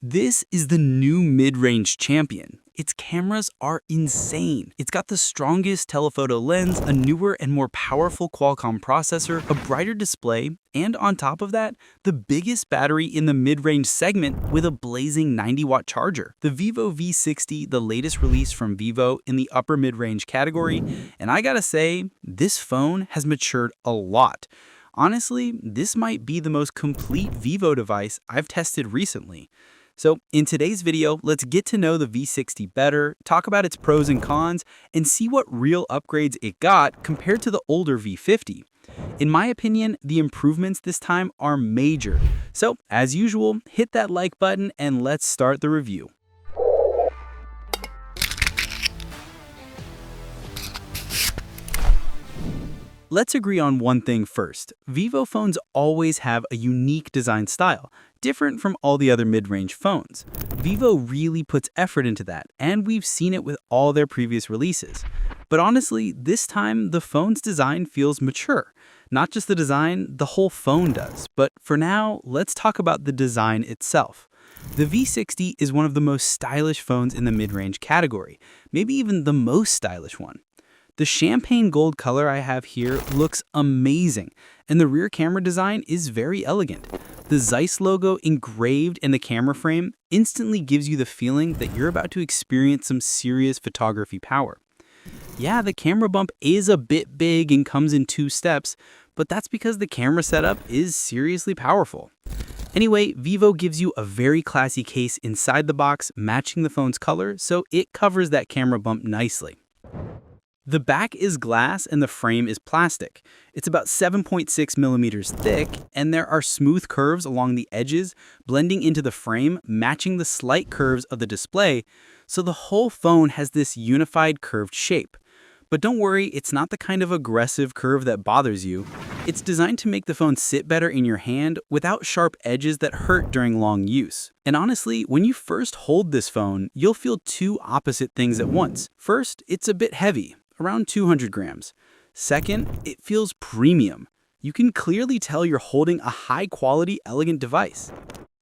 This is the new mid-range champion. Its cameras are insane. It's got the strongest telephoto lens, a newer and more powerful Qualcomm processor, a brighter display, and on top of that, the biggest battery in the mid-range segment with a blazing 90-watt charger. The Vivo V60, the latest release from Vivo in the upper mid-range category, and I gotta say, this phone has matured a lot. Honestly, this might be the most complete Vivo device I've tested recently. So in today's video, let's get to know the V60 better, talk about its pros and cons, and see what real upgrades it got compared to the older V50. In my opinion, the improvements this time are major. So as usual, hit that like button and let's start the review. Let's agree on one thing first. Vivo phones always have a unique design style, different from all the other mid-range phones. Vivo really puts effort into that, and we've seen it with all their previous releases. But honestly, this time the phone's design feels mature. Not just the design, the whole phone does. But for now, let's talk about the design itself. The V60 is one of the most stylish phones in the mid-range category, maybe even the most stylish one. The champagne gold color I have here looks amazing, and the rear camera design is very elegant. The ZEISS logo engraved in the camera frame instantly gives you the feeling that you're about to experience some serious photography power. Yeah, the camera bump is a bit big and comes in 2 steps, but that's because the camera setup is seriously powerful. Anyway, Vivo gives you a very classy case inside the box, matching the phone's color, so it covers that camera bump nicely. The back is glass and the frame is plastic. It's about 7.6 millimeters thick, and there are smooth curves along the edges, blending into the frame, matching the slight curves of the display, so the whole phone has this unified curved shape. But don't worry, it's not the kind of aggressive curve that bothers you. It's designed to make the phone sit better in your hand without sharp edges that hurt during long use. And honestly, when you first hold this phone, you'll feel 2 opposite things at once. First, it's a bit heavy, around 200 grams. Second, it feels premium. You can clearly tell you're holding a high-quality, elegant device.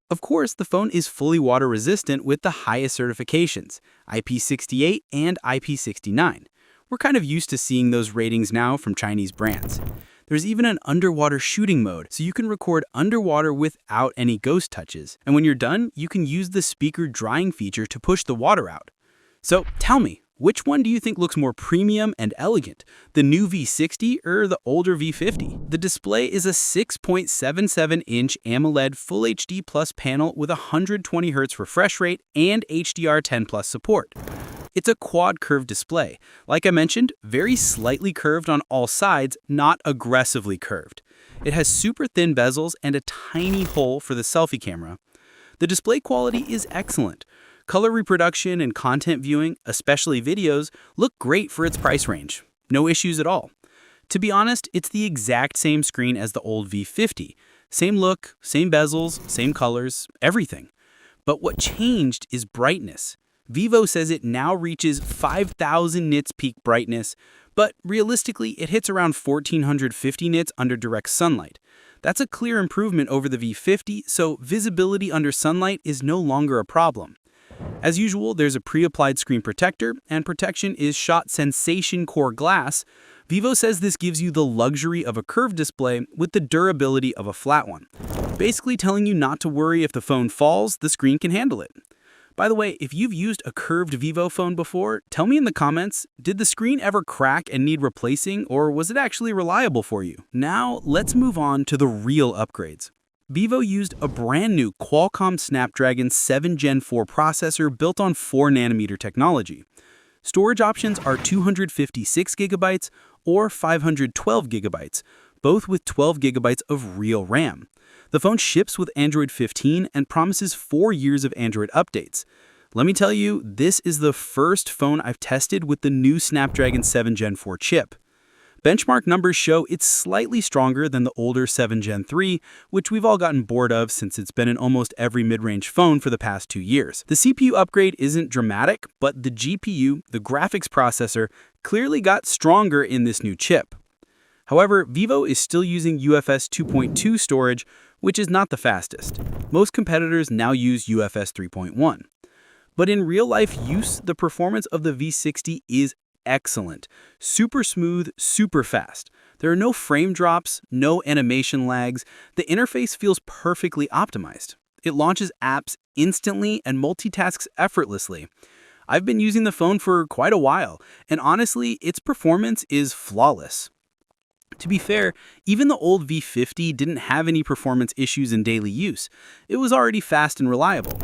Of course, the phone is fully water-resistant with the highest certifications, IP68 and IP69. We're kind of used to seeing those ratings now from Chinese brands. There's even an underwater shooting mode, so you can record underwater without any ghost touches. And when you're done, you can use the speaker drying feature to push the water out. So tell me, which one do you think looks more premium and elegant, the new V60 or the older V50? The display is a 6.77-inch AMOLED Full HD Plus panel with 120Hz refresh rate and HDR10+ support. It's a quad curved display. Like I mentioned, very slightly curved on all sides, not aggressively curved. It has super thin bezels and a tiny hole for the selfie camera. The display quality is excellent. Color reproduction and content viewing, especially videos, look great for its price range. No issues at all. To be honest, it's the exact same screen as the old V50. Same look, same bezels, same colors, everything. But what changed is brightness. Vivo says it now reaches 5,000 nits peak brightness, but realistically, it hits around 1,450 nits under direct sunlight. That's a clear improvement over the V50, so visibility under sunlight is no longer a problem. As usual, there's a pre-applied screen protector, and protection is shot Sensation Core glass. Vivo says this gives you the luxury of a curved display with the durability of a flat one. Basically telling you not to worry if the phone falls, the screen can handle it. By the way, if you've used a curved Vivo phone before, tell me in the comments, did the screen ever crack and need replacing, or was it actually reliable for you? Now, let's move on to the real upgrades. Vivo used a brand new Qualcomm Snapdragon 7 Gen 4 processor built on 4nm technology. Storage options are 256GB or 512GB, both with 12GB of real RAM. The phone ships with Android 15 and promises 4 years of Android updates. Let me tell you, this is the first phone I've tested with the new Snapdragon 7 Gen 4 chip. Benchmark numbers show it's slightly stronger than the older 7 Gen 3, which we've all gotten bored of since it's been in almost every mid-range phone for the past 2 years. The CPU upgrade isn't dramatic, but the GPU, the graphics processor, clearly got stronger in this new chip. However, Vivo is still using UFS 2.2 storage, which is not the fastest. Most competitors now use UFS 3.1. But in real-life use, the performance of the V60 is excellent. Super smooth, super fast. There are no frame drops, no animation lags. The interface feels perfectly optimized. It launches apps instantly and multitasks effortlessly. I've been using the phone for quite a while, and honestly, its performance is flawless. To be fair, even the old V50 didn't have any performance issues in daily use. It was already fast and reliable.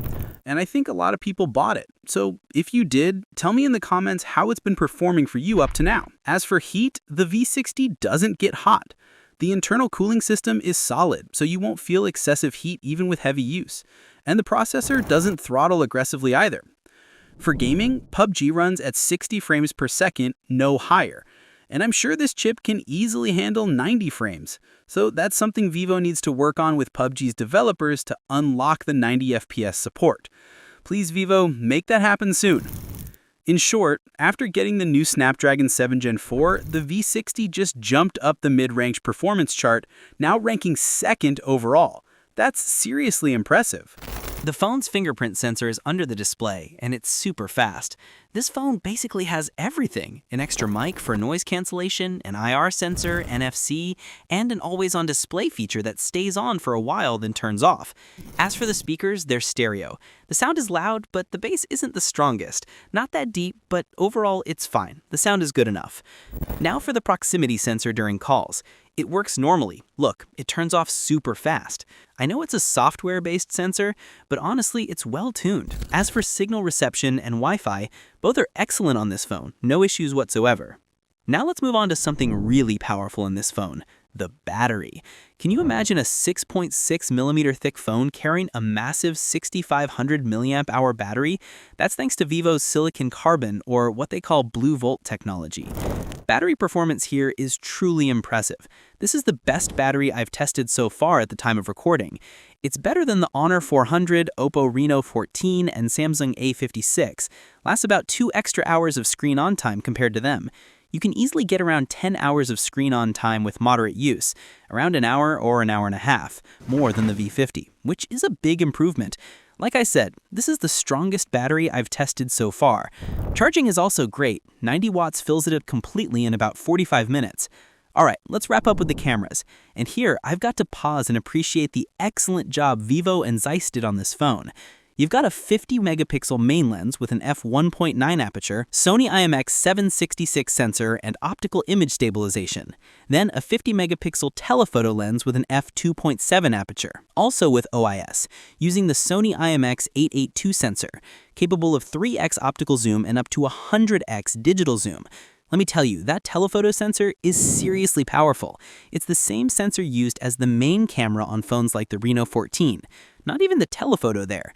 And I think a lot of people bought it. So if you did, tell me in the comments how it's been performing for you up to now. As for heat, the V60 doesn't get hot. The internal cooling system is solid, so you won't feel excessive heat even with heavy use. And the processor doesn't throttle aggressively either. For gaming, PUBG runs at 60 frames per second, no higher. And I'm sure this chip can easily handle 90 frames. So that's something Vivo needs to work on with PUBG's developers to unlock the 90 FPS support. Please, Vivo, make that happen soon. In short, after getting the new Snapdragon 7 Gen 4, the V60 just jumped up the mid-range performance chart, now ranking second overall. That's seriously impressive. The phone's fingerprint sensor is under the display, and it's super fast. This phone basically has everything: an extra mic for noise cancellation, an IR sensor, NFC, and an always-on display feature that stays on for a while then turns off. As for the speakers, they're stereo. The sound is loud, but the bass isn't the strongest. Not that deep, but overall it's fine. The sound is good enough. Now for the proximity sensor during calls. It works normally. Look, it turns off super fast. I know it's a software-based sensor, but honestly, it's well-tuned. As for signal reception and Wi-Fi, both are excellent on this phone, no issues whatsoever. Now let's move on to something really powerful in this phone: the battery. Can you imagine a 6.6mm thick phone carrying a massive 6500 mAh battery? That's thanks to Vivo's silicon carbon, or what they call blue volt technology. Battery performance here is truly impressive. This is the best battery I've tested so far at the time of recording. It's better than the Honor 400, Oppo Reno 14, and Samsung A56. Lasts about 2 extra hours of screen on time compared to them. You can easily get around 10 hours of screen on time with moderate use, around an hour or an hour and a half, more than the V50, which is a big improvement. Like I said, this is the strongest battery I've tested so far. Charging is also great. 90 watts fills it up completely in about 45 minutes. Alright, let's wrap up with the cameras. And here, I've got to pause and appreciate the excellent job Vivo and ZEISS did on this phone. You've got a 50-megapixel main lens with an f1.9 aperture, Sony IMX766 sensor, and optical image stabilization. Then a 50-megapixel telephoto lens with an f2.7 aperture, also with OIS, using the Sony IMX882 sensor, capable of 3x optical zoom and up to 100x digital zoom. Let me tell you, that telephoto sensor is seriously powerful. It's the same sensor used as the main camera on phones like the Reno 14. Not even the telephoto there.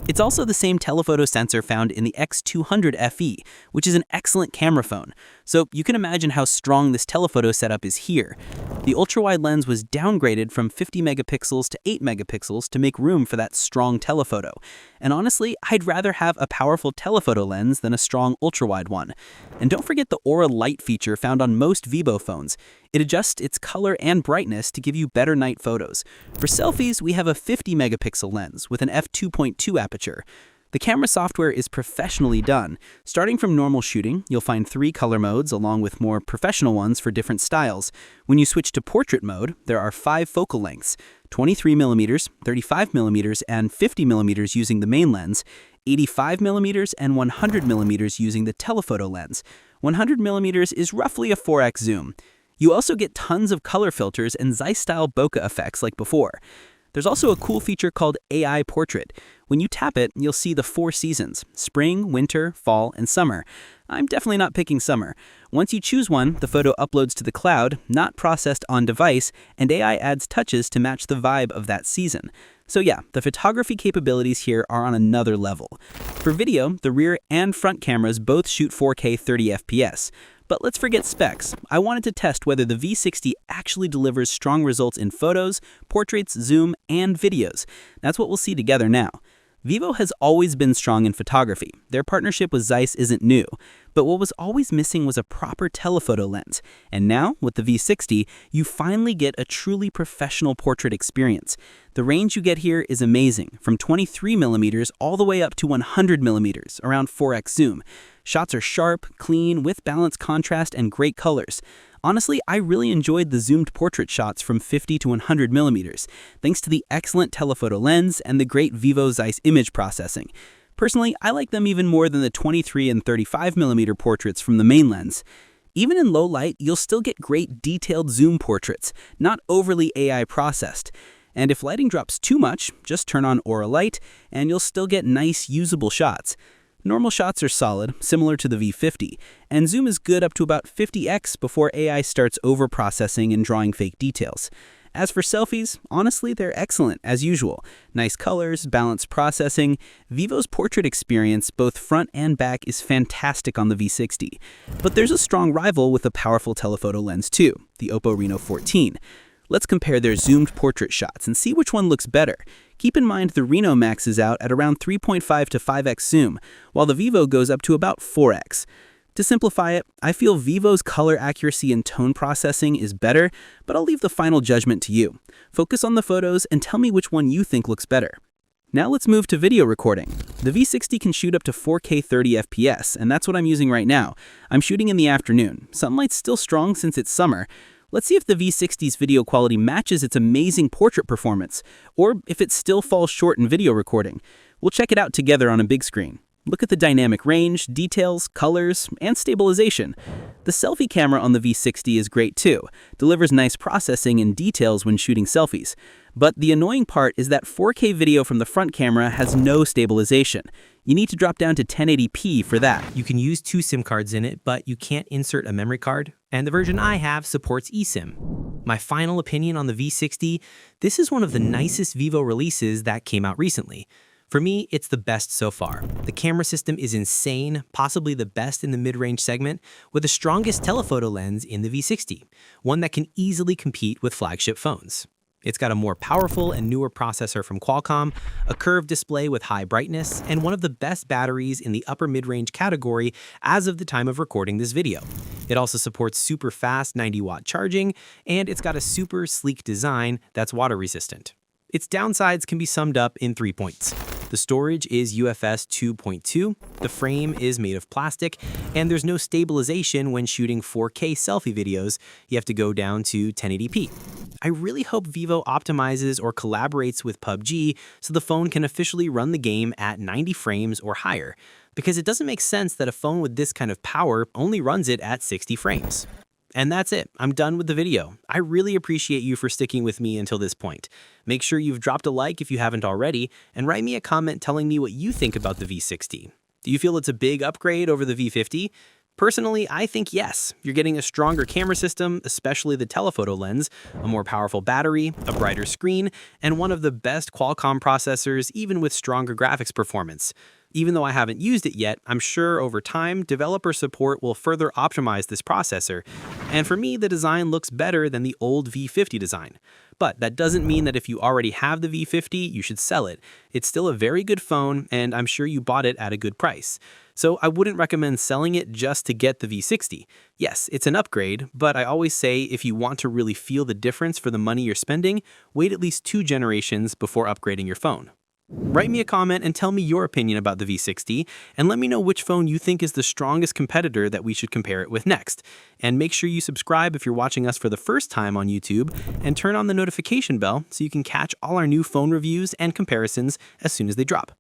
It's also the same telephoto sensor found in the X200 FE, which is an excellent camera phone. So you can imagine how strong this telephoto setup is here. The ultra-wide lens was downgraded from 50 megapixels to 8 megapixels to make room for that strong telephoto. And honestly, I'd rather have a powerful telephoto lens than a strong ultra-wide one. And don't forget the Aura Light feature found on most Vivo phones. It adjusts its color and brightness to give you better night photos. For selfies, we have a 50 megapixel lens with an f2.2 aperture. The camera software is professionally done. Starting from normal shooting, you'll find 3 color modes along with more professional ones for different styles. When you switch to portrait mode, there are 5 focal lengths: 23mm, 35mm, and 50mm using the main lens, 85mm and 100mm using the telephoto lens. 100mm is roughly a 4x zoom. You also get tons of color filters and ZEISS-style bokeh effects like before. There's also a cool feature called AI Portrait. When you tap it, you'll see the 4 seasons: spring, winter, fall, and summer. I'm definitely not picking summer. Once you choose one, the photo uploads to the cloud, not processed on device, and AI adds touches to match the vibe of that season. So yeah, the photography capabilities here are on another level. For video, the rear and front cameras both shoot 4K 30 FPS. But let's forget specs. I wanted to test whether the V60 actually delivers strong results in photos, portraits, zoom, and videos. That's what we'll see together now. Vivo has always been strong in photography. Their partnership with ZEISS isn't new. But what was always missing was a proper telephoto lens. And now, with the V60, you finally get a truly professional portrait experience. The range you get here is amazing, from 23mm all the way up to 100mm, around 4x zoom. Shots are sharp, clean, with balanced contrast and great colors. Honestly, I really enjoyed the zoomed portrait shots from 50 to 100mm, thanks to the excellent telephoto lens and the great Vivo ZEISS image processing. Personally, I like them even more than the 23 and 35mm portraits from the main lens. Even in low light, you'll still get great detailed zoom portraits, not overly AI processed. And if lighting drops too much, just turn on aura light, and you'll still get nice, usable shots. Normal shots are solid, similar to the V50, and zoom is good up to about 50x before AI starts over-processing and drawing fake details. As for selfies, honestly, they're excellent, as usual. Nice colors, balanced processing. Vivo's portrait experience, both front and back, is fantastic on the V60. But there's a strong rival with a powerful telephoto lens too, the Oppo Reno 14. Let's compare their zoomed portrait shots and see which one looks better. Keep in mind the Reno maxes out at around 3.5 to 5x zoom, while the Vivo goes up to about 4x. To simplify it, I feel Vivo's color accuracy and tone processing is better, but I'll leave the final judgment to you. Focus on the photos and tell me which one you think looks better. Now let's move to video recording. The V60 can shoot up to 4K 30fps, and that's what I'm using right now. I'm shooting in the afternoon. Sunlight's still strong since it's summer. Let's see if the V60's video quality matches its amazing portrait performance, or if it still falls short in video recording. We'll check it out together on a big screen. Look at the dynamic range, details, colors, and stabilization. The selfie camera on the V60 is great too, delivers nice processing and details when shooting selfies. But the annoying part is that 4K video from the front camera has no stabilization. You need to drop down to 1080p for that. You can use 2 SIM cards in it, but you can't insert a memory card, and the version I have supports eSIM. My final opinion on the V60, this is one of the nicest Vivo releases that came out recently. For me, it's the best so far. The camera system is insane, possibly the best in the mid-range segment, with the strongest telephoto lens in the V60, one that can easily compete with flagship phones. It's got a more powerful and newer processor from Qualcomm, a curved display with high brightness, and one of the best batteries in the upper mid-range category as of the time of recording this video. It also supports super fast 90-watt charging, and it's got a super sleek design that's water resistant. Its downsides can be summed up in 3 points. The storage is UFS 2.2, the frame is made of plastic, and there's no stabilization when shooting 4K selfie videos. You have to go down to 1080p. I really hope Vivo optimizes or collaborates with PUBG so the phone can officially run the game at 90 frames or higher, because it doesn't make sense that a phone with this kind of power only runs it at 60 frames. And that's it. I'm done with the video. I really appreciate you for sticking with me until this point. Make sure you've dropped a like if you haven't already, and write me a comment telling me what you think about the V60. Do you feel it's a big upgrade over the V50? Personally, I think yes. You're getting a stronger camera system, especially the telephoto lens, a more powerful battery, a brighter screen, and one of the best Qualcomm processors, even with stronger graphics performance. Even though I haven't used it yet, I'm sure over time, developer support will further optimize this processor, and for me, the design looks better than the old V50 design. But that doesn't mean that if you already have the V50, you should sell it. It's still a very good phone, and I'm sure you bought it at a good price. So I wouldn't recommend selling it just to get the V60. Yes, it's an upgrade, but I always say if you want to really feel the difference for the money you're spending, wait at least 2 generations before upgrading your phone. Write me a comment and tell me your opinion about the V60, and let me know which phone you think is the strongest competitor that we should compare it with next. And make sure you subscribe if you're watching us for the first time on YouTube, and turn on the notification bell so you can catch all our new phone reviews and comparisons as soon as they drop.